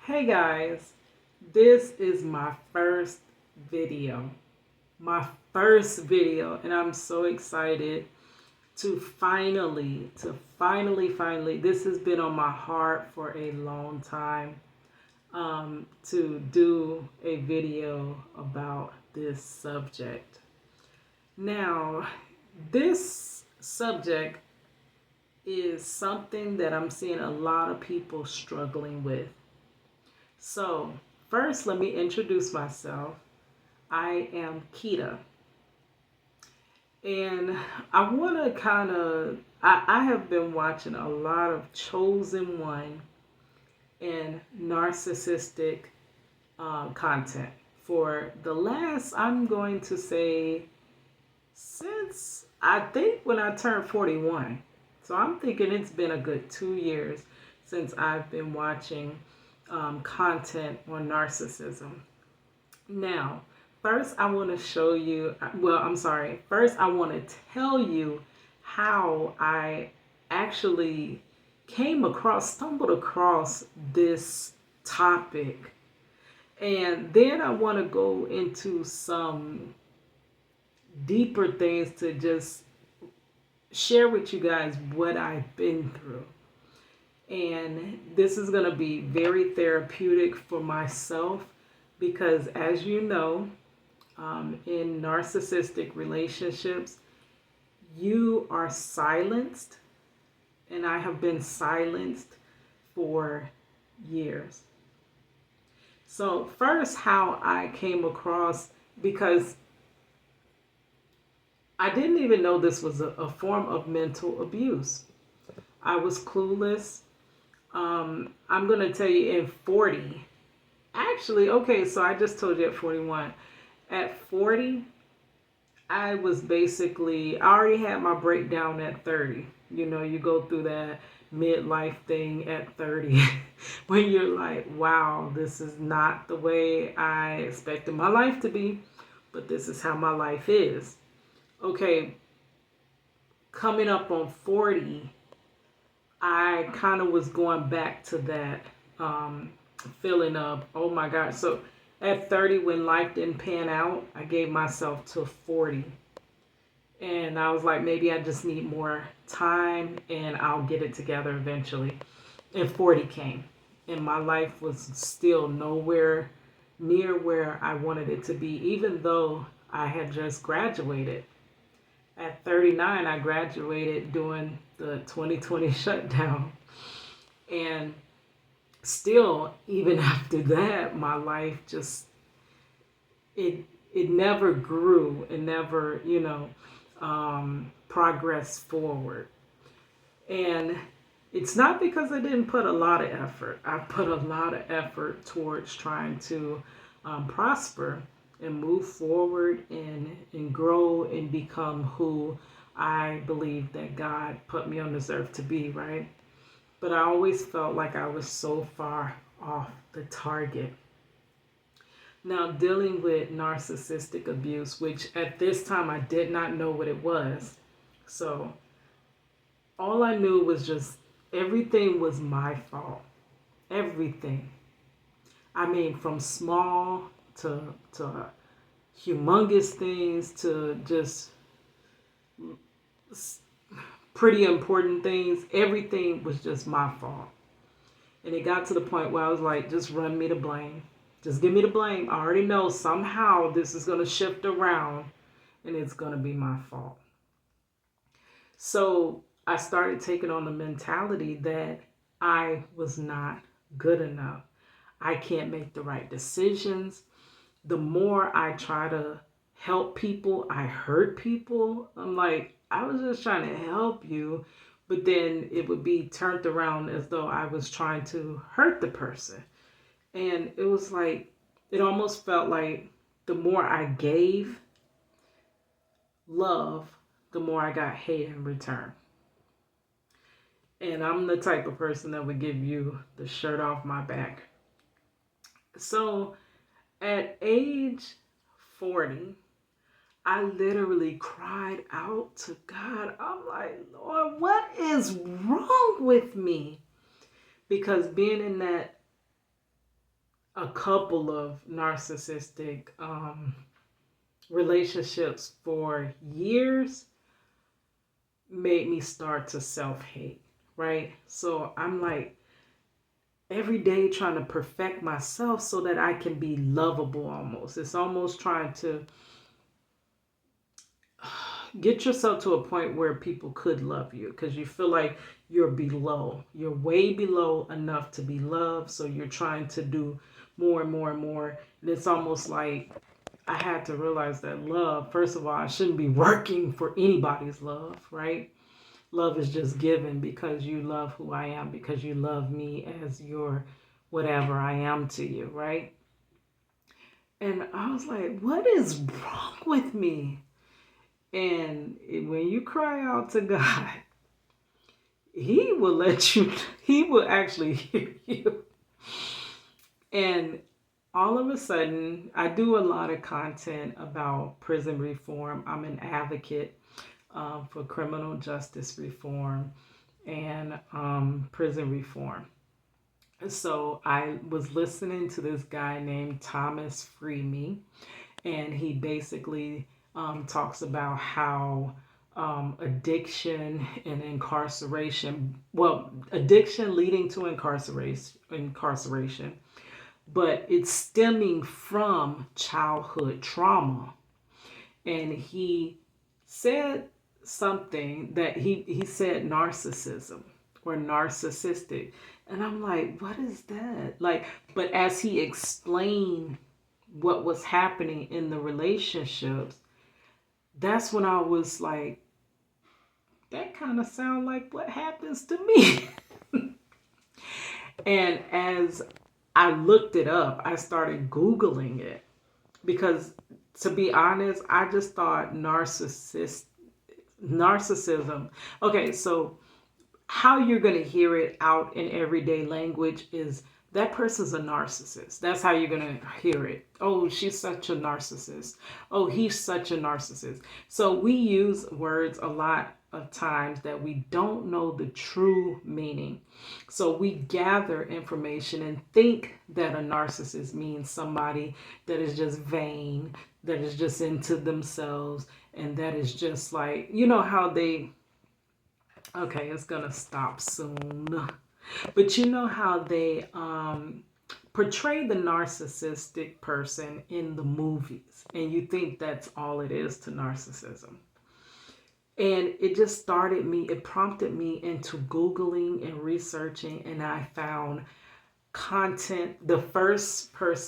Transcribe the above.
Hey guys, this is my first video. My first video, and I'm so excited to finally, this has been on my heart for a long time, to do a video about this subject. Now, this subject is something that I'm seeing a lot of people struggling with. So, first, let me introduce myself. I am Kita. And I want to I have been watching a lot of Chosen One and narcissistic content for the last, I'm going to say, since I think when I turned 41. So I'm thinking it's been a good 2 years since I've been watching content on narcissism. Now, first I want to show you, first I want to tell you how I actually stumbled across this topic. And then I want to go into some deeper things to just share with you guys what I've been through. And this is going to be very therapeutic for myself because, as you know, in narcissistic relationships, you are silenced, and I have been silenced for years. So, first, how I came across, because I didn't even know this was a form of mental abuse. I was clueless. I'm going to tell you in 40. Actually, okay, so I just told you at 41. At 40, I already had my breakdown at 30. You know, you go through that midlife thing at 30 when you're like, wow, this is not the way I expected my life to be, but this is how my life is. Okay, coming up on 40, I kind of was going back to that feeling of, oh my God. So at 30, when life didn't pan out, I gave myself to 40. And I was like, maybe I just need more time and I'll get it together eventually. And 40 came. And my life was still nowhere near where I wanted it to be, even though I had just graduated. At 39, I graduated during the 2020 shutdown. And still, even after that, my life just, it never grew. It never, progressed forward. And it's not because I didn't put a lot of effort. I put a lot of effort towards trying to prosper and move forward and grow and become who I believe that God put me on this earth to be, right? But I always felt like I was so far off the target. Now, dealing with narcissistic abuse, which at this time I did not know what it was. So, all I knew was just everything was my fault. Everything. I mean, from small to humongous things to just pretty important things. Everything was just my fault. And it got to the point where I was like, just run me the blame. Just give me the blame. I already know somehow this is going to shift around and it's going to be my fault. So I started taking on the mentality that I was not good enough. I can't make the right decisions. The more I try to help people, I hurt people. I'm like, I was just trying to help you, but then it would be turned around as though I was trying to hurt the person. And it was like, it almost felt like the more I gave love, the more I got hate in return. And I'm the type of person that would give you the shirt off my back. So at age 40, I literally cried out to God. I'm like, Lord, what is wrong with me? Because being in that a couple of narcissistic relationships for years made me start to self-hate, right? So I'm like every day trying to perfect myself so that I can be lovable almost. It's almost trying to get yourself to a point where people could love you because you feel like you're below. You're way below enough to be loved. So you're trying to do more and more and more. And it's almost like I had to realize that love, first of all, I shouldn't be working for anybody's love, right? Love is just given because you love who I am, because you love me as your whatever I am to you, right? And I was like, what is wrong with me? And when you cry out to God, He will let you, He will actually hear you. And all of a sudden, I do a lot of content about prison reform. I'm an advocate for criminal justice reform and prison reform. So I was listening to this guy named Thomas Freeme, and he basically talks about how addiction and incarceration, well, addiction leading to incarceration, but it's stemming from childhood trauma. And he said something that he said narcissism or narcissistic. And I'm like, what is that? Like, but as he explained what was happening in the relationships, that's when I was like, that kind of sound like what happens to me. And as I looked it up, I started Googling it because, to be honest, I just thought narcissism. Okay, so how you're going to hear it out in everyday language is that person's a narcissist. That's how you're going to hear it. Oh, she's such a narcissist. Oh, he's such a narcissist. So we use words a lot of times that we don't know the true meaning. So we gather information and think that a narcissist means somebody that is just vain, that is just into themselves, and that is just like, you know how they, okay, it's gonna stop soon. But you know how they portray the narcissistic person in the movies, and you think that's all it is to narcissism. And it just started me, it prompted me into Googling and researching, and I found content. The first person